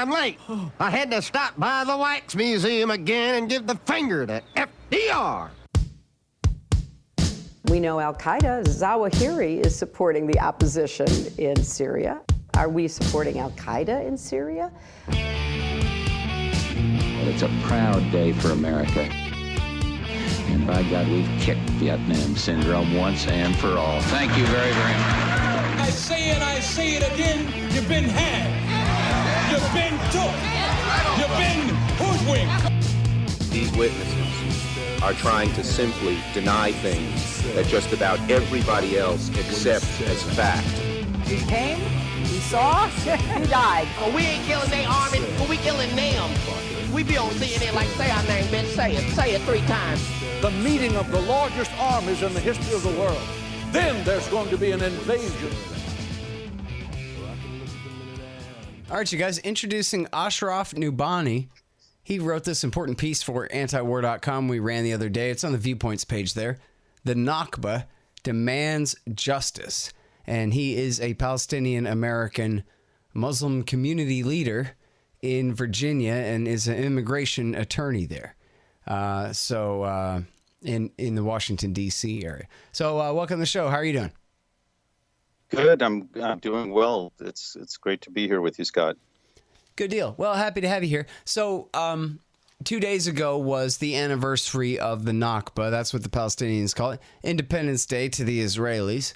damn late. I had to stop by the Wax Museum again and give the finger to FDR. We know Al-Qaeda, Zawahiri is supporting the opposition in Syria. Are we supporting Al-Qaeda in Syria? It's a proud day for America. And by God, we've kicked Vietnam syndrome once and for all. Thank you very, very much. I say it again, you've been had. You've been took. You've been hoodwinked. These witnesses are trying to simply deny things that just about everybody else accepts as fact. He came, he saw, he died. Well, we ain't killing their army, but we killing them. We be on CNN like, say our name, bitch, say it 3 times. The meeting of the largest armies in the history of the world. Then there's going to be an invasion. All right, you guys, introducing Ashraf Nubani. He wrote this important piece for antiwar.com we ran the other day. It's on the Viewpoints page there. The Nakba demands justice. And he is a Palestinian American Muslim community leader in Virginia and is an immigration attorney there. In the Washington D.C. area. So welcome to the show. How are you doing? Good. I'm doing well. It's great to be here with you, Scott. Good deal. Well, happy to have you here. So 2 days ago was the anniversary of the Nakba. That's what the Palestinians call it. Independence Day to the Israelis.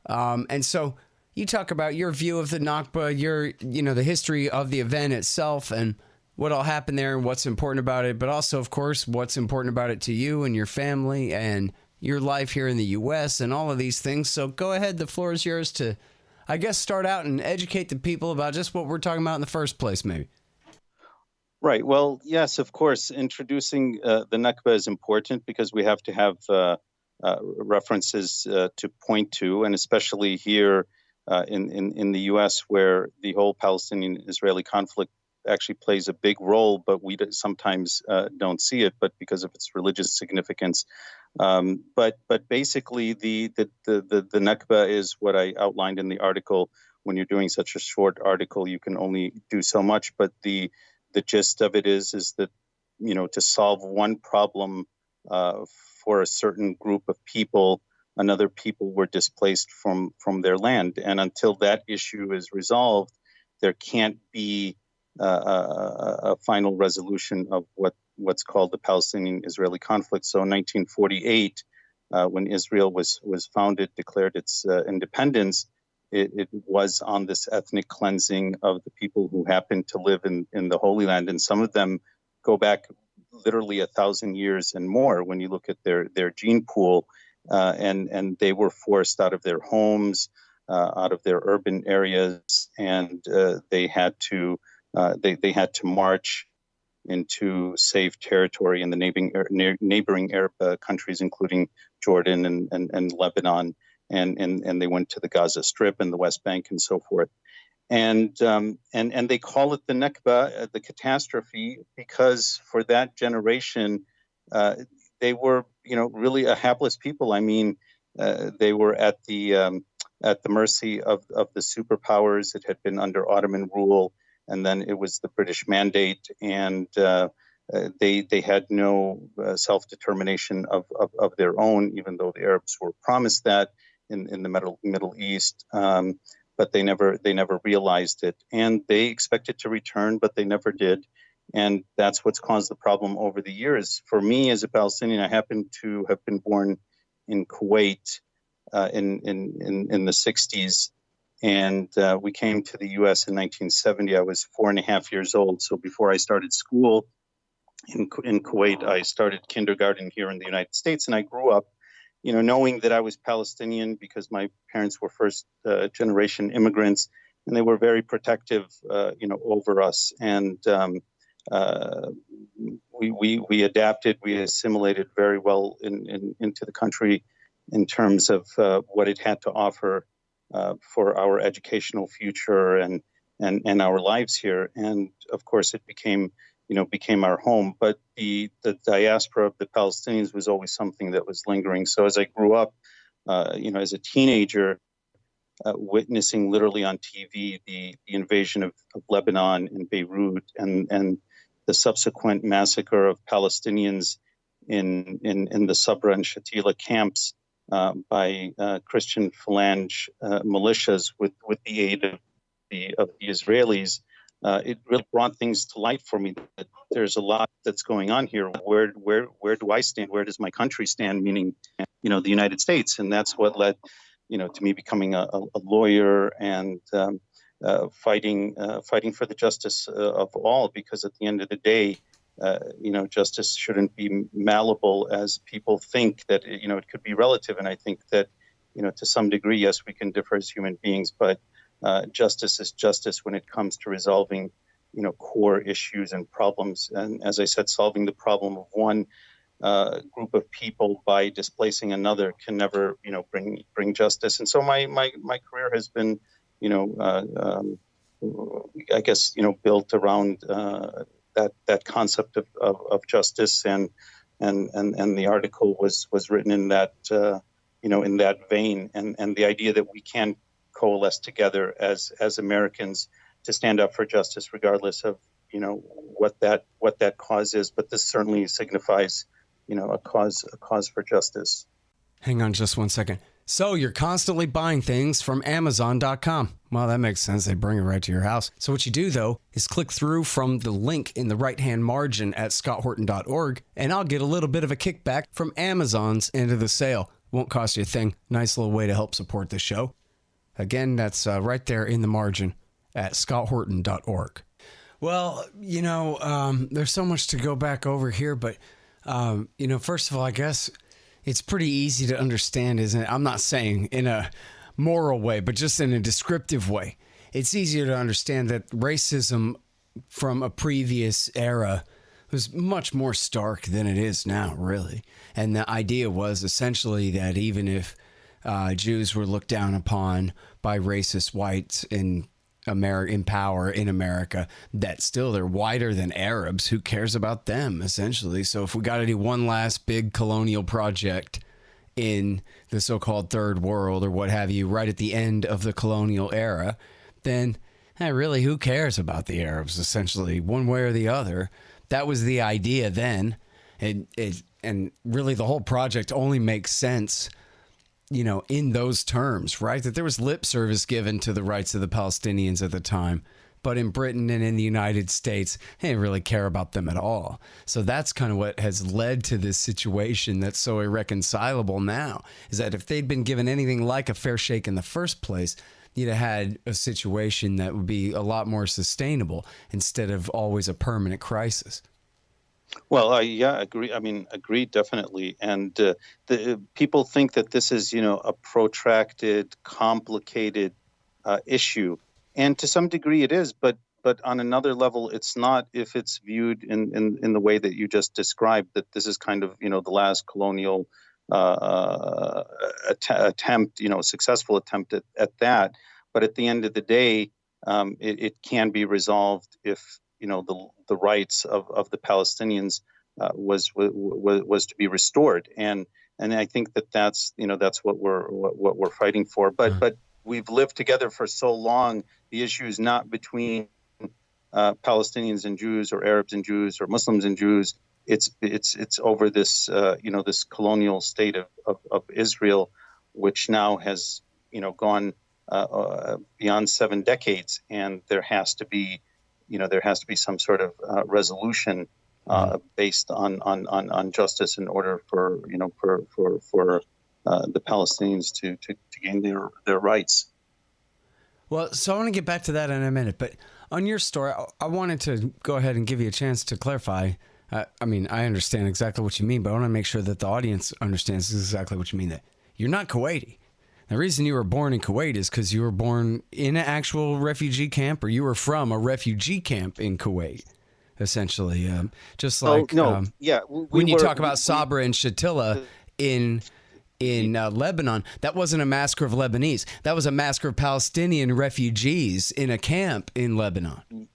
And so you talk about your view of the Nakba, the history of the event itself and what all happened there and what's important about it, but also, of course, what's important about it to you and your family and your life here in the U.S. and all of these things. So go ahead. The floor is yours to, I guess, start out and educate the people about just what we're talking about in the first place, maybe. Right. Well, yes, of course. Introducing the Nakba is important because we have to have references to point to, and especially here in the U.S., where the whole Palestinian-Israeli conflict actually plays a big role, but we sometimes don't see it, but because of its religious significance. But basically, the Nakba is what I outlined in the article. When you're doing such a short article, you can only do so much. But the gist of it is that, to solve one problem for a certain group of people, another people were displaced from their land. And until that issue is resolved, there can't be a final resolution of what's called the Palestinian-Israeli conflict. So in 1948, when Israel was founded, declared its independence, it was on this ethnic cleansing of the people who happened to live in the Holy Land. And some of them go back literally 1,000 years and more when you look at their gene pool. And they were forced out of their homes, out of their urban areas, and they had to march into safe territory in the neighboring Arab countries, including Jordan and Lebanon, and they went to the Gaza Strip and the West Bank and so forth. And they call it the Nakba, the catastrophe, because for that generation, they were, really a hapless people. I mean, they were at the mercy of the superpowers. It had been under Ottoman rule. And then it was the British Mandate, and they had no self-determination of their own, even though the Arabs were promised that in the Middle East, but they never realized it. And they expected to return, but they never did. And that's what's caused the problem over the years. For me, as a Palestinian, I happen to have been born in Kuwait in the 60s. And we came to the U.S. in 1970. I was 4.5 years old. So before I started school in Kuwait, I started kindergarten here in the United States. And I grew up, knowing that I was Palestinian because my parents were first generation immigrants, and they were very protective, over us. And we adapted, we assimilated very well into the country in terms of what it had to offer. For our educational future and our lives here. And of course, it became our home. But the diaspora of the Palestinians was always something that was lingering. So as I grew up, as a teenager, witnessing literally on TV the invasion of Lebanon and Beirut and the subsequent massacre of Palestinians in the Sabra and Shatila camps by Christian Phalange militias with the aid of the Israelis, it really brought things to light for me that there's a lot that's going on here. Where do I stand? Where does my country stand? Meaning, the United States, and that's what led, to me becoming a lawyer and fighting for the justice of all. Because at the end of the day, justice shouldn't be malleable as people think that, it could be relative. And I think that, to some degree, yes, we can differ as human beings, but justice is justice when it comes to resolving, core issues and problems. And as I said, solving the problem of one group of people by displacing another can never, bring justice. And so my career has been, I guess, built around that concept of justice, and the article was written in that in that vein, and the idea that we can coalesce together as Americans to stand up for justice, regardless of what that cause is. But this certainly signifies a cause for justice. Hang on just one second. So you're constantly buying things from Amazon.com. Well, that makes sense. They bring it right to your house. So what you do, though, is click through from the link in the right-hand margin at scotthorton.org, and I'll get a little bit of a kickback from Amazon's end of the sale. Won't cost you a thing. Nice little way to help support the show. Again, that's right there in the margin at scotthorton.org. Well, there's so much to go back over here, but, first of all, I guess it's pretty easy to understand, isn't it? I'm not saying in a moral way, but just in a descriptive way. It's easier to understand that racism from a previous era was much more stark than it is now, really. And the idea was essentially that even if Jews were looked down upon by racist whites in power in America, that still they're whiter than Arabs. Who cares about them, essentially? So if we got to do one last big colonial project in the so-called third world or what have you, right at the end of the colonial era, then really, who cares about the Arabs, essentially, one way or the other? That was the idea then. And really the whole project only makes sense in those terms, right? That there was lip service given to the rights of the Palestinians at the time. But in Britain and in the United States, they didn't really care about them at all. So that's kind of what has led to this situation that's so irreconcilable now, is that if they'd been given anything like a fair shake in the first place, you'd have had a situation that would be a lot more sustainable instead of always a permanent crisis. Well, agree. I mean, agree definitely. And the people think that this is, a protracted, complicated issue, and to some degree it is. But on another level, it's not. If it's viewed in the way that you just described, that this is kind of, the last colonial attempt, successful attempt at that. But at the end of the day, it can be resolved if the rights of the Palestinians was to be restored, and I think that's what we're fighting for. But we've lived together for so long. The issue is not between Palestinians and Jews, or Arabs and Jews, or Muslims and Jews. It's over this this colonial state of Israel, which now has gone beyond 7 decades, and there has to be some sort of resolution based on justice in order for the Palestinians to gain their rights. Well, so I want to get back to that in a minute, but on your story, I wanted to go ahead and give you a chance to clarify. I mean, I understand exactly what you mean, but I want to make sure that the audience understands exactly what you mean. That you're not Kuwaiti. The reason you were born in Kuwait is because you were born in an actual refugee camp, or you were from a refugee camp in Kuwait, essentially. Just like when you talk about Sabra and Shatila in Lebanon, that wasn't a massacre of Lebanese. That was a massacre of Palestinian refugees in a camp in Lebanon.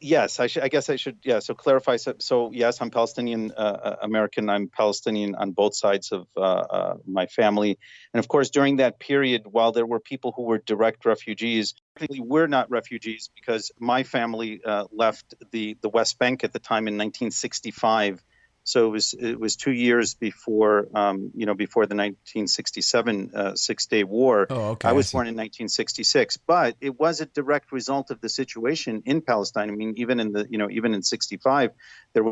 Yes, I guess I should. Yeah. So clarify. So yes, I'm Palestinian American. I'm Palestinian on both sides of my family, and of course, during that period, while there were people who were direct refugees, technically we're not refugees because my family left the West Bank at the time in 1965. So it was 2 years before before the 1967 Six-Day War. Oh, okay. I was born in 1966, but it was a direct result of the situation in Palestine. I mean, even in 65, there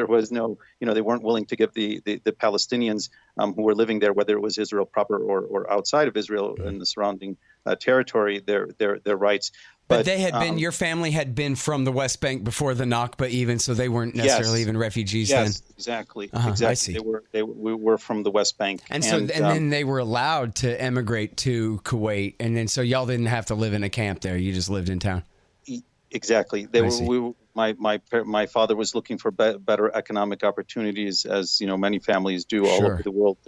was no, they weren't willing to give the Palestinians who were living there, whether it was Israel proper or outside of Israel in the surrounding territory, their rights. But they had been, your family had been from the West Bank before the Nakba even, so they weren't necessarily even refugees then. Yes, exactly. Exactly. I see. We were from the West Bank. And then they were allowed to emigrate to Kuwait, and then so y'all didn't have to live in a camp there. You just lived in town. Exactly. My father was looking for better economic opportunities, as many families do all over the world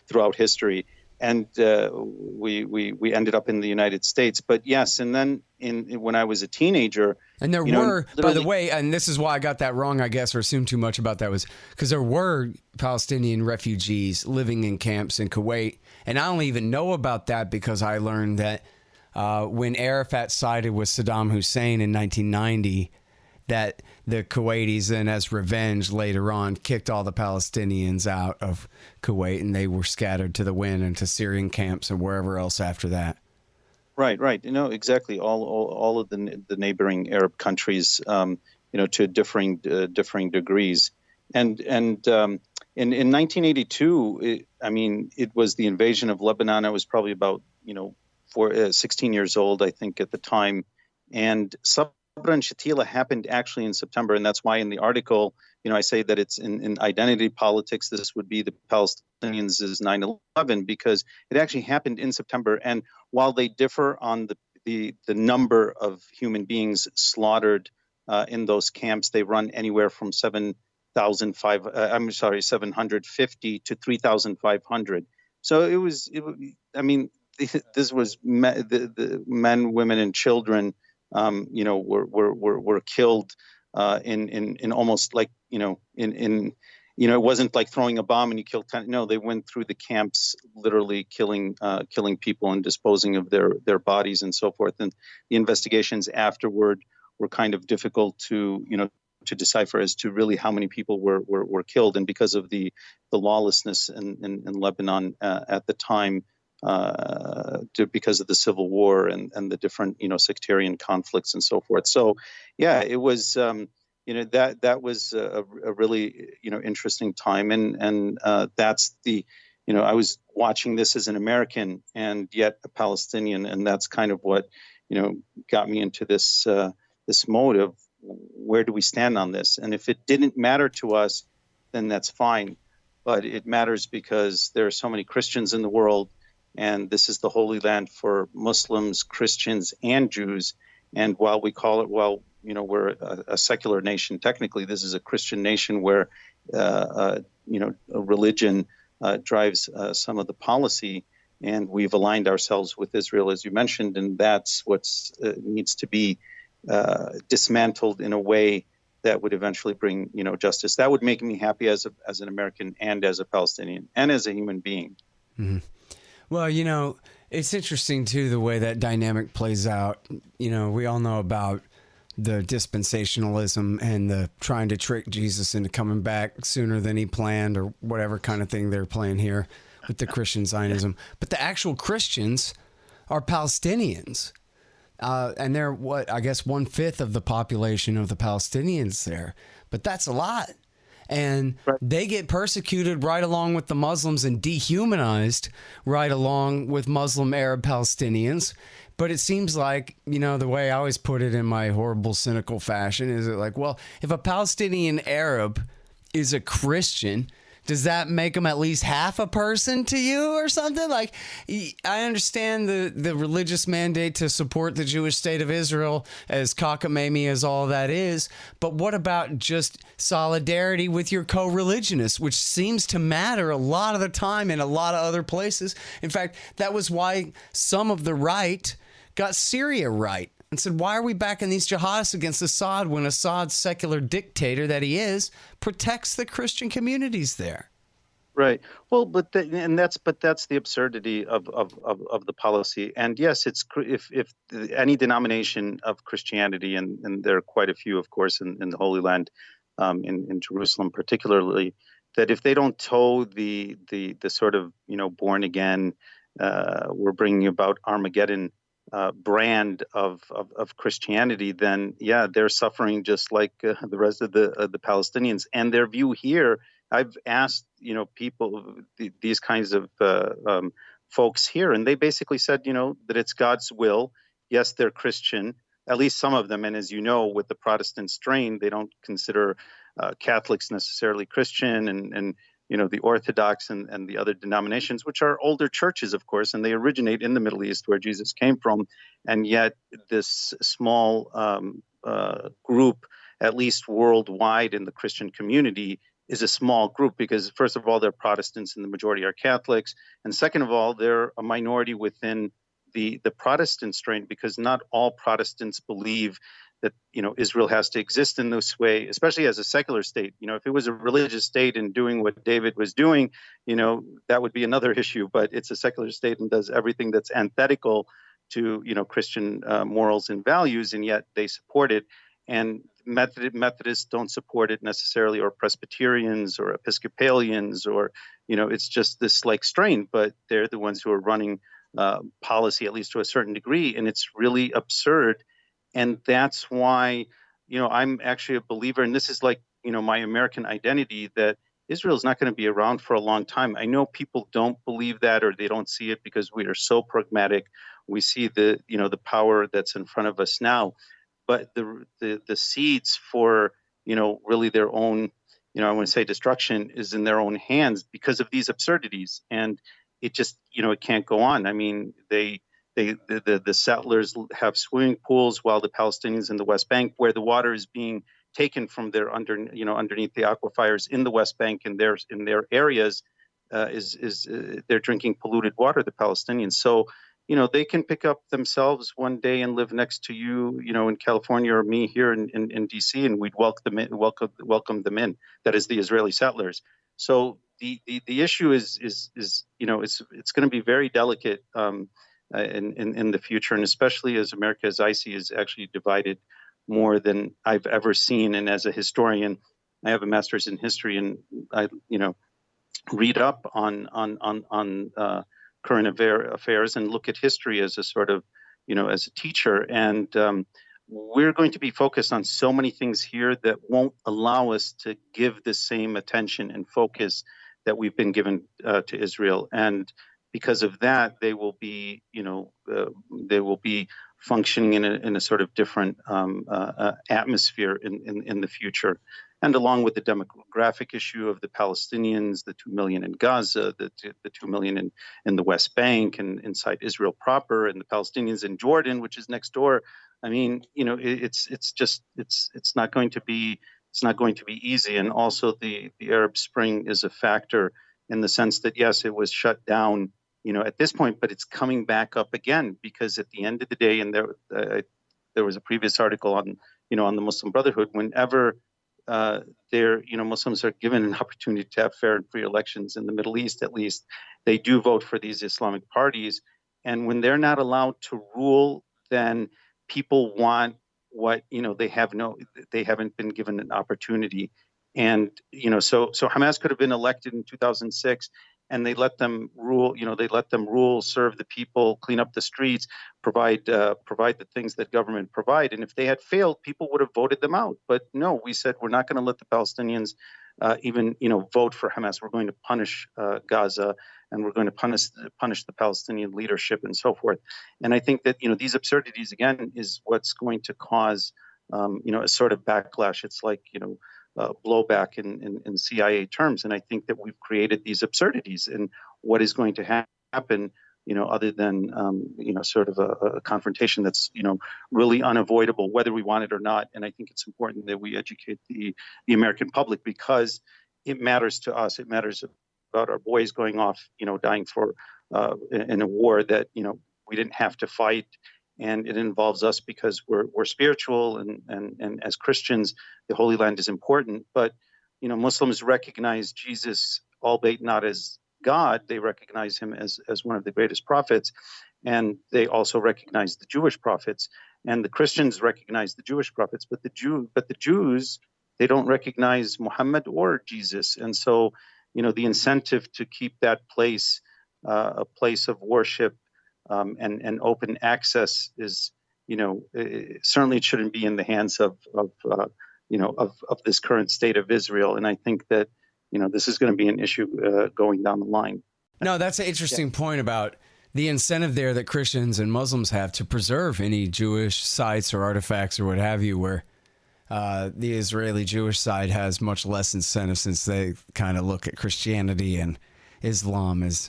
throughout history. And we ended up in the United States. But yes, and then when I was a teenager, and there were, by the way, and this is why I got that wrong, I guess, or assumed too much about that, was because there were Palestinian refugees living in camps in Kuwait, and I only even know about that because I learned that when Arafat sided with Saddam Hussein in 1990. That the Kuwaitis then, as revenge later on, kicked all the Palestinians out of Kuwait, and they were scattered to the wind and to Syrian camps and wherever else after that. Right. Exactly. All of the neighboring Arab countries, to differing degrees, and in 1982, it was the invasion of Lebanon. I was probably about 16 years old, I think, at the time, and Sabra and Shatila happened actually in September, and that's why in the article, I say that it's in identity politics. This would be the Palestinians' 9/11 because it actually happened in September. And while they differ on the number of human beings slaughtered in those camps, they run anywhere from 750 to 3,500. So this was the men, women, and children. Were killed in almost like it wasn't like throwing a bomb and you killed 10. No, they went through the camps, literally killing people and disposing of their bodies and so forth. And the investigations afterward were kind of difficult to decipher as to really how many people were killed. And because of the lawlessness in Lebanon at the time. Because of the civil war and the different sectarian conflicts and so forth. So yeah, it was that was a really interesting time, and that's I was watching this as an American and yet a Palestinian, and that's kind of what got me into this mode of where do we stand on this. And if it didn't matter to us, then that's fine, but it matters because there are so many Christians in the world. And this is the Holy Land for Muslims, Christians, and Jews. And while we call it, we're a secular nation, technically this is a Christian nation where, a religion drives some of the policy. And we've aligned ourselves with Israel, as you mentioned, and that's what needs to be dismantled in a way that would eventually bring, justice. That would make me happy as an American and as a Palestinian and as a human being. Mm-hmm. Well, it's interesting, too, the way that dynamic plays out. We all know about the dispensationalism and the trying to trick Jesus into coming back sooner than he planned or whatever kind of thing they're playing here with the Christian Zionism. But the actual Christians are Palestinians. And they're, 1/5 of the population of the Palestinians there. But that's a lot. And they get persecuted right along with the Muslims and dehumanized right along with Muslim Arab Palestinians. But it seems like, the way I always put it in my horrible, cynical fashion is it like, well, if a Palestinian Arab is a Christian, does that make them at least half a person to you or something? Like, I understand the religious mandate to support the Jewish state of Israel, as cockamamie as all that is, but what about just solidarity with your co-religionists, which seems to matter a lot of the time in a lot of other places. In fact, that was why some of the right got Syria right and said, why are we backing these jihadists against Assad when Assad's secular dictator that he is protects the Christian communities there? Right. Well, but that's the absurdity of the policy. And yes, if any denomination of Christianity, and there are quite a few, of course, in the Holy Land, in Jerusalem particularly, that if they don't toe the sort of born again, we're bringing about Armageddon brand of Christianity, then yeah, they're suffering just like the rest of the Palestinians. And their view here, I've asked people, these kinds of folks here, and they basically said that it's God's will. Yes, they're Christian, at least some of them, and as you know, with the Protestant strain, they don't consider Catholics necessarily Christian, and the Orthodox and the other denominations, which are older churches, of course, and they originate in the Middle East where Jesus came from. And yet this small group, at least worldwide in the Christian community, is a small group because, first of all, they're Protestants and the majority are Catholics. And second of all, they're a minority within the Protestant strain, because not all Protestants believe that Israel has to exist in this way, especially as a secular state. If it was a religious state and doing what David was doing, that would be another issue. But it's a secular state and does everything that's antithetical to Christian morals and values, and yet they support it. And Methodists don't support it necessarily, or Presbyterians or Episcopalians, or it's just this like strain. But they're the ones who are running policy, at least to a certain degree, and it's really absurd. And that's why, I'm actually a believer, and this is like, my American identity, that Israel is not going to be around for a long time. I know people don't believe that, or they don't see it because we are so pragmatic. We see the power that's in front of us now, but the seeds for, really their own, I want to say destruction is in their own hands because of these absurdities. And it just, it can't go on. I mean, the settlers have swimming pools while the Palestinians in the West Bank, where the water is being taken from their underneath the aquifers in the West Bank and in their areas, they're drinking polluted water, the Palestinians. So, they can pick up themselves one day and live next to you, in California, or me here in D.C., and we'd welcome them in. That is the Israeli settlers. So the issue is it's going to be very delicate in the future, and especially as America, as I see, is actually divided more than I've ever seen. And as a historian, I have a master's in history, and I read up on current affairs and look at history as a sort of as a teacher. And we're going to be focused on so many things here that won't allow us to give the same attention and focus that we've been given to Israel. And because of that, they will be, functioning in a sort of different atmosphere in the future. And along with the demographic issue of the Palestinians, the 2 million in Gaza, the 2 million in the West Bank and inside Israel proper, and the Palestinians in Jordan, which is next door. I mean, it's not going to be easy. And also the Arab Spring is a factor in the sense that, yes, it was shut down, at this point, but it's coming back up again, because at the end of the day, and there was a previous article on the Muslim Brotherhood, whenever Muslims are given an opportunity to have fair and free elections in the Middle East, at least, they do vote for these Islamic parties. And when they're not allowed to rule, then people want what, they haven't been given an opportunity. And, so Hamas could have been elected in 2006, and they let them rule, serve the people, clean up the streets, provide the things that government provide. And if they had failed, people would have voted them out. But no, we said we're not going to let the Palestinians even vote for Hamas. We're going to punish Gaza, and we're going to punish the Palestinian leadership and so forth. And I think that these absurdities again is what's going to cause a sort of backlash. It's like blowback in CIA terms. And I think that we've created these absurdities. And what is going to happen, other than, sort of a confrontation that's, really unavoidable, whether we want it or not. And I think it's important that we educate the American public, because it matters to us. It matters about our boys going off, dying for in a war that, we didn't have to fight. and it involves us because we're spiritual, and as Christians, the Holy Land is important. But Muslims recognize Jesus, albeit not as God. They recognize him as one of the greatest prophets, and they also recognize the Jewish prophets. And the Christians recognize the Jewish prophets, but the Jews, they don't recognize Muhammad or Jesus. And so, the incentive to keep that place a place of worship and open access is, certainly it shouldn't be in the hands of this current state of Israel. And I think that, this is going to be an issue going down the line. No, that's an interesting point about the incentive there that Christians and Muslims have to preserve any Jewish sites or artifacts or what have you, where the Israeli Jewish side has much less incentive, since they kind of look at Christianity and Islam as,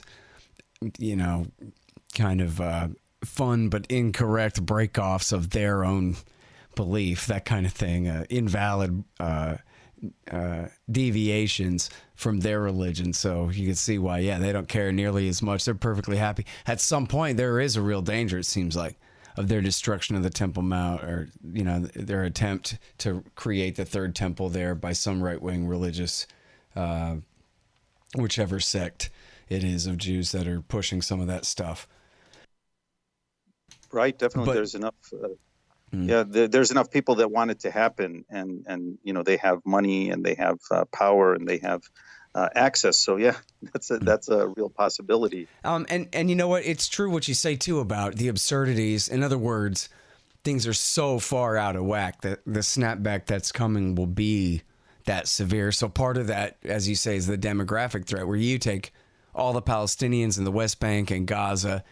kind of fun but incorrect breakoffs of their own belief, that kind of thing, invalid deviations from their religion. So you can see why, they don't care nearly as much. They're perfectly happy. At some point, there is a real danger, it seems like, of their destruction of the Temple Mount, or, their attempt to create the third temple there by some right-wing religious, whichever sect it is of Jews that are pushing some of that stuff. Right, definitely. But there's enough. There's enough people that want it to happen, and they have money, and they have power, and they have access. So that's a real possibility. And you know what? It's true what you say too about the absurdities. In other words, things are so far out of whack that the snapback that's coming will be that severe. So part of that, as you say, is the demographic threat, where you take all the Palestinians in the West Bank and Gaza,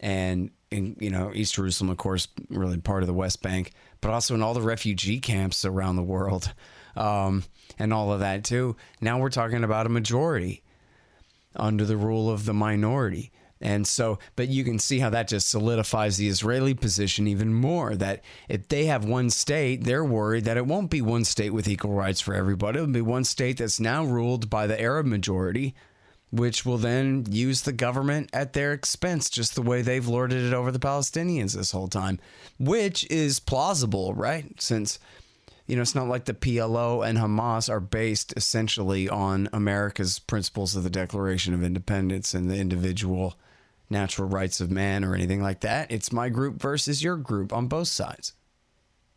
and in East Jerusalem, of course, really part of the West Bank, but also in all the refugee camps around the world, and all of that too. Now we're talking about a majority under the rule of the minority. And so, but you can see how that just solidifies the Israeli position even more, that if they have one state, they're worried that it won't be one state with equal rights for everybody. It'll be one state that's now ruled by the Arab majority, which will then use the government at their expense, just the way they've lorded it over the Palestinians this whole time, which is plausible, right? Since, it's not like the PLO and Hamas are based essentially on America's principles of the Declaration of Independence and the individual natural rights of man or anything like that. It's my group versus your group on both sides.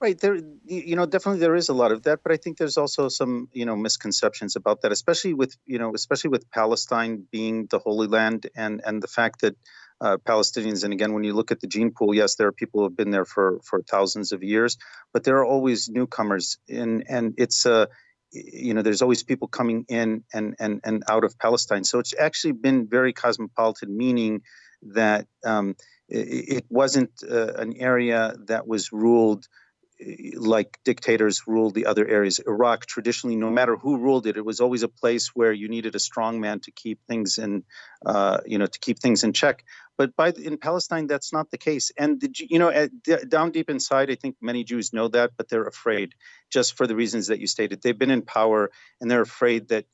Right. There, definitely there is a lot of that, but I think there's also some, misconceptions about that, especially with Palestine being the Holy Land, and the fact that Palestinians, and again, when you look at the gene pool, yes, there are people who have been there for thousands of years, but there are always newcomers, and it's there's always people coming in and out of Palestine. So it's actually been very cosmopolitan, meaning that it wasn't an area that was ruled like dictators ruled the other areas. Iraq, traditionally, no matter who ruled it, it was always a place where you needed a strong man to keep things in, check. But in Palestine, that's not the case. And down deep inside, I think many Jews know that, but they're afraid, just for the reasons that you stated. They've been in power, and they're afraid that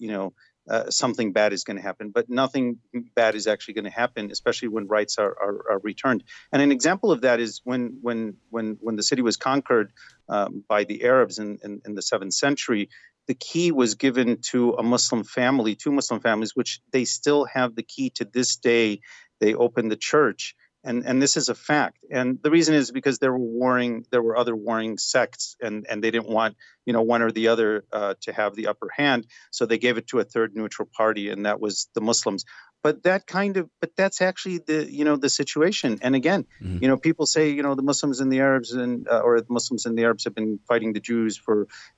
something bad is going to happen. But nothing bad is actually going to happen, especially when rights are returned. And an example of that is when the city was conquered by the Arabs in the 7th century, the key was given to a Muslim family, two Muslim families, which they still have the key to this day. They opened the church. And this is a fact. And the reason is because there were other warring sects, and they didn't want, one or the other to have the upper hand. So they gave it to a third neutral party, and that was the Muslims. But that's actually the situation. And again, people say, the Muslims and the Arabs or the Muslims and the Arabs have been fighting the Jews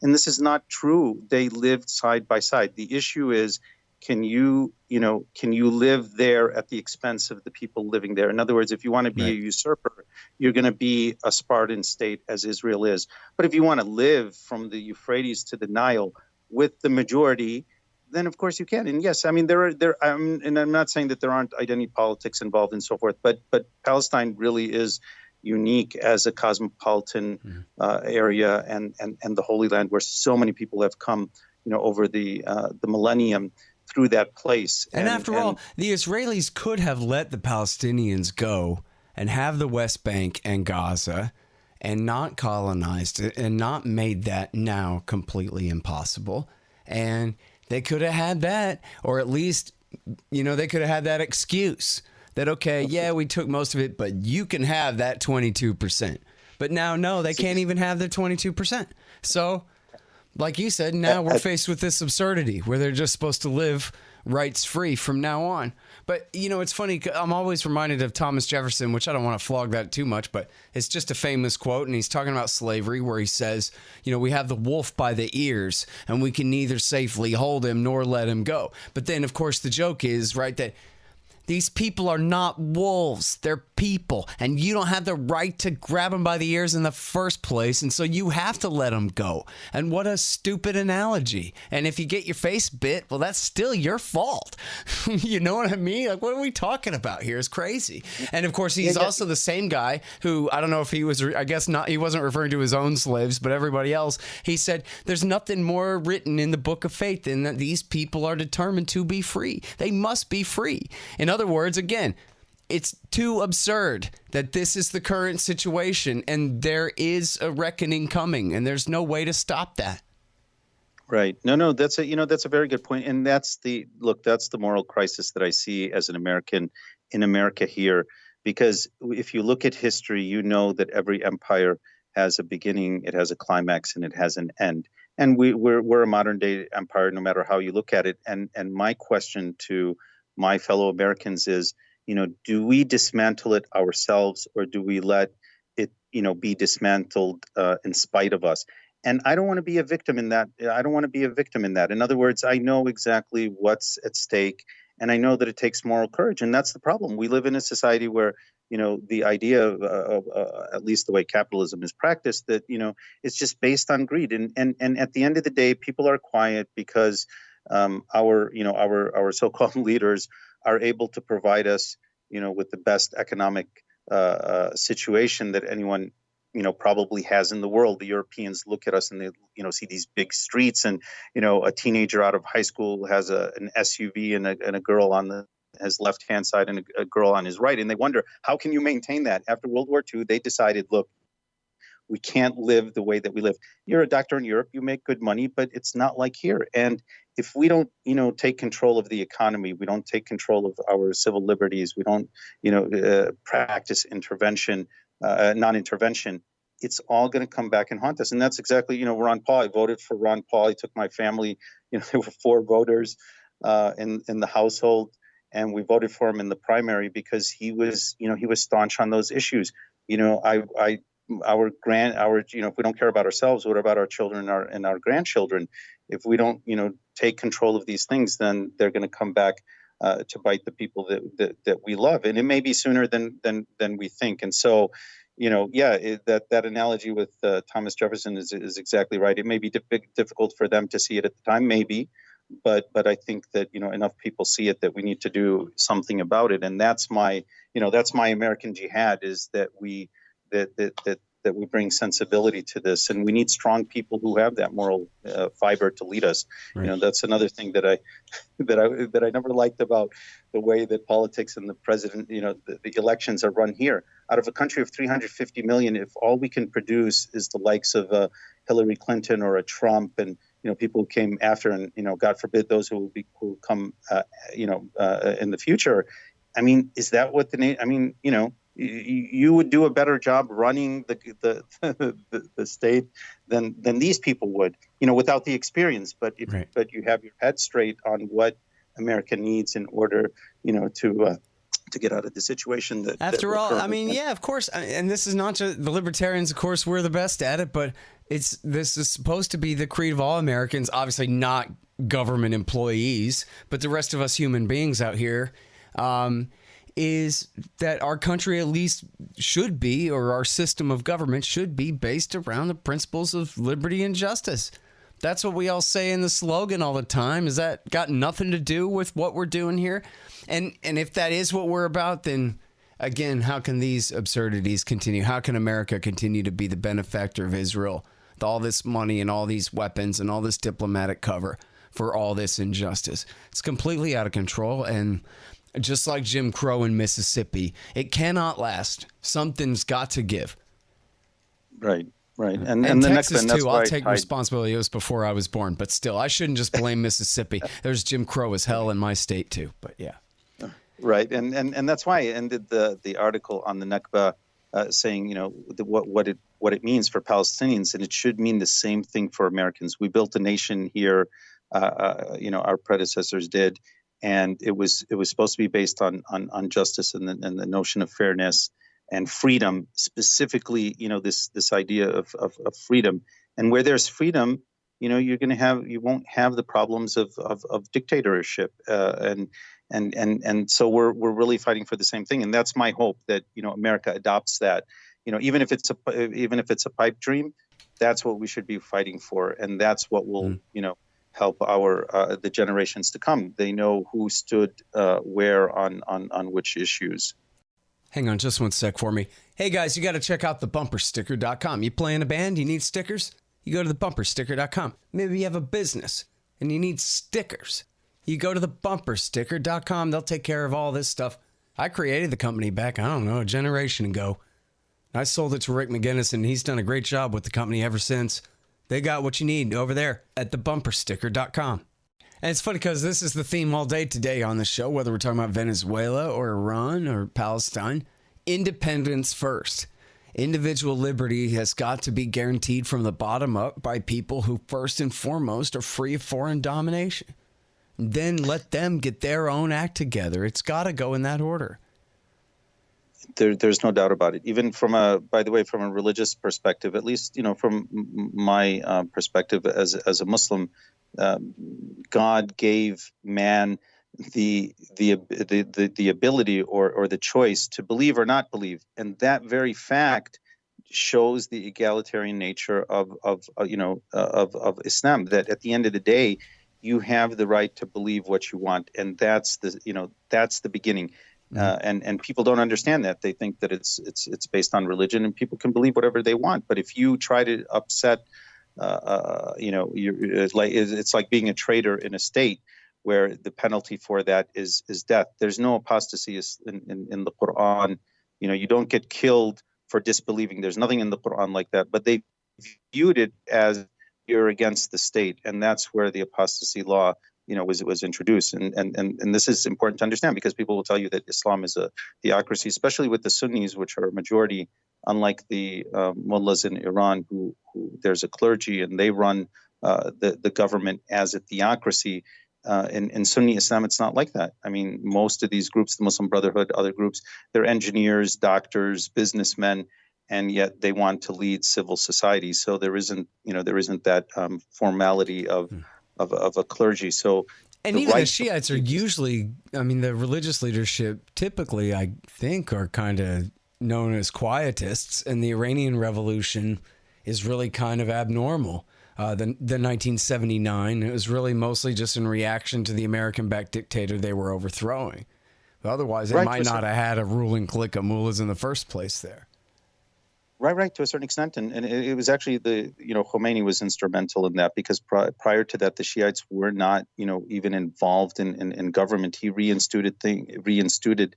and this is not true. They lived side by side. The issue is, can you live there at the expense of the people living there? In other words, if you want to be a usurper, you're going to be a Spartan state, as Israel is. But if you want to live from the Euphrates to the Nile with the majority, then of course you can. And yes, I mean and I'm not saying that there aren't identity politics involved and so forth, but Palestine really is unique as a cosmopolitan area and the Holy Land, where so many people have come, over the millennium through that place. And after all, the Israelis could have let the Palestinians go and have the West Bank and Gaza and not colonized it and not made that now completely impossible. And they could have had that, or at least, they could have had that excuse that, okay, yeah, we took most of it, but you can have that 22%. But now, no, they can't even have their 22%. So, like you said, now we're faced with this absurdity where they're just supposed to live rights free from now on. But, it's funny. I'm always reminded of Thomas Jefferson, which I don't want to flog that too much, but it's just a famous quote. And he's talking about slavery where he says, we have the wolf by the ears and we can neither safely hold him nor let him go. But then, of course, the joke is, right, that these people are not wolves. They're people. And you don't have the right to grab them by the ears in the first place. And so you have to let them go. And what a stupid analogy. And if you get your face bit, well, that's still your fault. You know what I mean? Like, what are we talking about here? It's crazy. And of course, he's also the same guy who, I don't know if he was, I guess not, he wasn't referring to his own slaves, but everybody else. He said, there's nothing more written in the book of faith than that these people are determined to be free. They must be free. In other words, again, it's too absurd that this is the current situation and there is a reckoning coming and there's no way to stop that. Right. No, that's a very good point. And that's the moral crisis that I see as an American in America here, because if you look at history, you know that every empire has a beginning, it has a climax, and it has an end. And we're a modern day empire, no matter how you look at it. And my question to my fellow Americans is, do we dismantle it ourselves, or do we let it, be dismantled in spite of us? And I don't want to be a victim in that. In other words, I know exactly what's at stake, and I know that it takes moral courage. And that's the problem. We live in a society where, the idea of at least the way capitalism is practiced, that, it's just based on greed. And at the end of the day, people are quiet because our so-called leaders are able to provide us, with the best economic situation that anyone, probably has in the world. The Europeans look at us and they, see these big streets, and, a teenager out of high school has an SUV and a girl on his left-hand side and a girl on his right. And they wonder, how can you maintain that? After World War II, they decided, look, we can't live the way that we live. You're a doctor in Europe, you make good money, but it's not like here. And if we don't, take control of the economy, we don't take control of our civil liberties, we don't, practice non-intervention, it's all going to come back and haunt us. And that's exactly, Ron Paul. I voted for Ron Paul. I took my family, there were 4 voters in the household, and we voted for him in the primary because he was staunch on those issues. If we don't care about ourselves, what about our children and our grandchildren? If we don't, take control of these things, then they're going to come back to bite the people that we love, and it may be sooner than we think. And so, that analogy with Thomas Jefferson is exactly right. It may be difficult for them to see it at the time, maybe, but I think that enough people see it that we need to do something about it. And that's my American jihad, is that we bring sensibility to this, and we need strong people who have that moral fiber to lead us. Right. That's another thing that I never liked about the way that politics and the president, the elections are run here. Out of a country of 350 million, if all we can produce is the likes of Hillary Clinton or a Trump, and people who came after, and God forbid those who will come in the future. I mean, is that what you would do a better job running the state than these people would, without the experience. But but you have your head straight on what America needs in order, to get out of the situation that. After all, I mean, yeah, of course, and this is not just the libertarians. Of course, we're the best at it, but this is supposed to be the creed of all Americans. Obviously, not government employees, but the rest of us human beings out here. Is that our country at least should be, or our system of government should be, based around the principles of liberty and justice. That's what we all say in the slogan all the time. Is that got nothing to do with what we're doing here? And if that is what we're about, then again, how can these absurdities continue? How can America continue to be the benefactor of Israel with all this money and all these weapons and all this diplomatic cover for all this injustice? It's completely out of control. And Just like Jim Crow in Mississippi, it cannot last. Something's got to give. Right. And the Texas, Nakba, too. I'll take responsibility. It was before I was born. But still, I shouldn't just blame Mississippi. There's Jim Crow as hell in my state, too. But yeah. Right. And that's why I ended the article on the Nakba saying, what it means for Palestinians. And it should mean the same thing for Americans. We built a nation here, our predecessors did. And it was supposed to be based on justice and the notion of fairness and freedom, specifically, this idea of freedom. And where there's freedom, you won't have the problems of dictatorship. And so we're really fighting for the same thing. And that's my hope that, America adopts that, even if it's a pipe dream, that's what we should be fighting for. And that's what will, help the generations to come. They know who stood where on which issues. Hang on just one sec for me. Hey guys, you got to check out thebumpersticker.com. You play in a band, you need stickers? You go to thebumpersticker.com. Maybe you have a business and you need stickers. You go to thebumpersticker.com. They'll take care of all this stuff. I created the company back, a generation ago. I sold it to Rick McGinnis and he's done a great job with the company ever since. They got what you need over there at thebumpersticker.com. And it's funny because this is the theme all day today on the show, whether we're talking about Venezuela or Iran or Palestine. Independence first. Individual liberty has got to be guaranteed from the bottom up by people who first and foremost are free of foreign domination. Then let them get their own act together. It's got to go in that order. There's no doubt about it. Even from a religious perspective, at least, from my perspective as a Muslim, God gave man the ability or the choice to believe or not believe, and that very fact shows the egalitarian nature of Islam. That at the end of the day, you have the right to believe what you want, and that's the beginning. And people don't understand that. They think that it's based on religion, and people can believe whatever they want. But if you try to upset, it's like being a traitor in a state where the penalty for that is death. There's no apostasy in the Quran. You don't get killed for disbelieving. There's nothing in the Quran like that. But they viewed it as you're against the state, and that's where the apostasy law was introduced. And this is important to understand because people will tell you that Islam is a theocracy, especially with the Sunnis, which are a majority, unlike the mullahs in Iran, who there's a clergy and they run the government as a theocracy. In Sunni Islam, it's not like that. I mean, most of these groups, the Muslim Brotherhood, other groups, they're engineers, doctors, businessmen, and yet they want to lead civil society. So there isn't that formality of a clergy. So, and even the Shiites are usually, the religious leadership typically, I think, are kind of known as quietists, and the Iranian Revolution is really kind of abnormal. The 1979, it was really mostly just in reaction to the American-backed dictator they were overthrowing. But otherwise, they might not have had a ruling clique of mullahs in the first place there. Right, to a certain extent, and it was actually Khomeini was instrumental in that because prior to that, the Shiites were not even involved in government. He reinstituted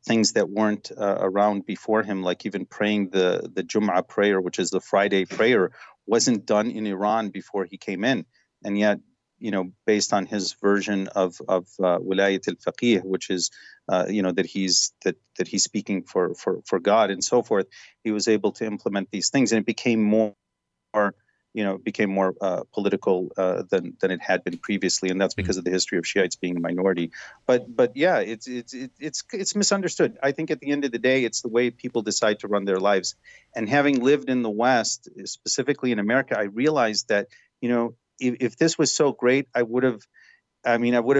things that weren't around before him, like even praying the Jum'ah prayer, which is the Friday prayer, wasn't done in Iran before he came in, and yet based on his version of wilayat al-faqih, which is that he's speaking for God and so forth, he was able to implement these things, and it became more political than it had been previously, and that's because of the history of Shiites being a minority. But yeah, it's misunderstood. I think at the end of the day, it's the way people decide to run their lives. And having lived in the West, specifically in America, I realized that if this was so great, I would have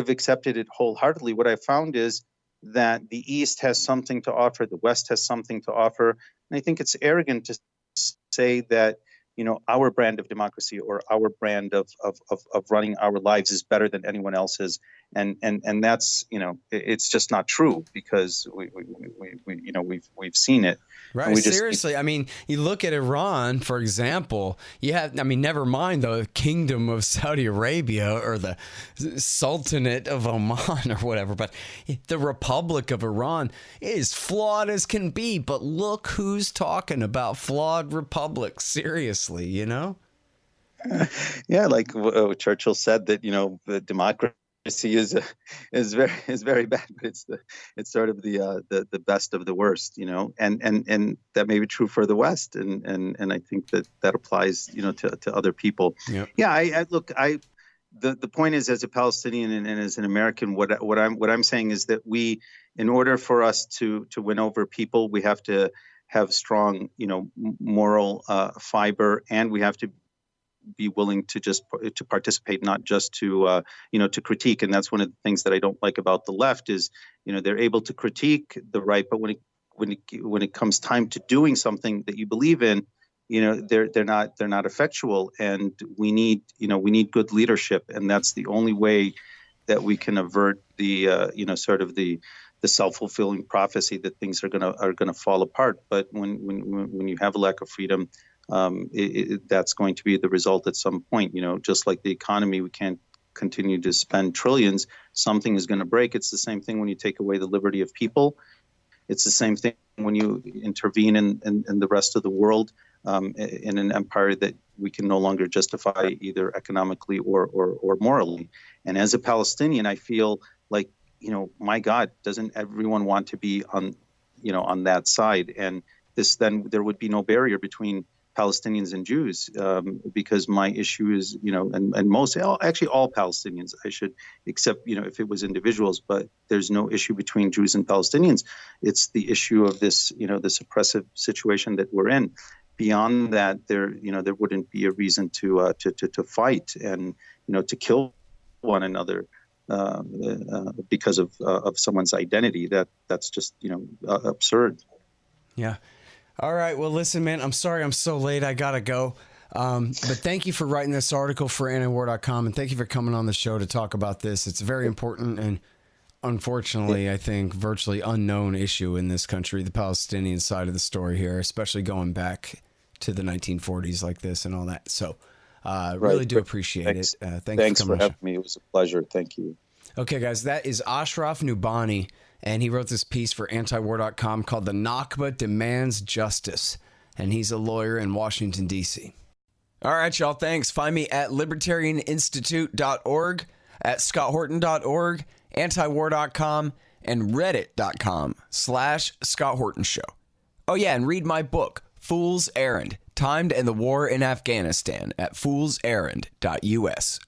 accepted it wholeheartedly. What I found is that the East has something to offer, the West has something to offer, and I think it's arrogant to say that our brand of democracy or our brand of running our lives is better than anyone else's, and that's it's just not true, because we've seen it. Right. Seriously. I mean, you look at Iran, for example, never mind the Kingdom of Saudi Arabia or the Sultanate of Oman or whatever, but the Republic of Iran is flawed as can be. But look who's talking about flawed republics. Seriously, Yeah, like Churchill said that, the democracy is very bad, but it's sort of the best of the worst, and that may be true for the West, and I think that applies, to other people. Yep. Yeah, the point is, as a Palestinian and as an American, what I'm saying is that in order for us to win over people, we have to have strong, moral fiber, and we have to be willing to participate, not just to critique. And that's one of the things that I don't like about the left is, they're able to critique the right, but when it comes time to doing something that you believe in, they're not effectual. And we need good leadership, and that's the only way that we can avert the sort of the self-fulfilling prophecy that things are gonna fall apart. But when you have a lack of freedom, that's going to be the result at some point. Just like the economy, we can't continue to spend trillions. Something is going to break. It's the same thing when you take away the liberty of people. It's the same thing when you intervene in the rest of the world, in an empire that we can no longer justify either economically or morally. And as a Palestinian, I feel like, my God, doesn't everyone want to be on that side? And then there would be no barrier between Palestinians and Jews, because my issue is, and actually all Palestinians, except, if it was individuals, but there's no issue between Jews and Palestinians. It's the issue of this, this oppressive situation that we're in. Beyond that, there wouldn't be a reason to fight and, to kill one another because of someone's identity. That's just, absurd. Yeah. All right. Well, listen, man, I'm sorry I'm so late. I got to go. But thank you for writing this article for antiwar.com, and thank you for coming on the show to talk about this. It's a very important and, unfortunately, I think, virtually unknown issue in this country, the Palestinian side of the story here, especially going back to the 1940s like this and all that. So really do appreciate it. Thanks for having me. It was a pleasure. Thank you. Okay, guys, that is Ashraf Nubani. And he wrote this piece for antiwar.com called The Nakba Demands Justice. And he's a lawyer in Washington, D.C. All right, y'all. Thanks. Find me at libertarianinstitute.org, at scotthorton.org, antiwar.com, and reddit.com/Scott Horton Show. Oh, yeah, and read my book, Fool's Errand, Timed and the War in Afghanistan, at foolserrand.us.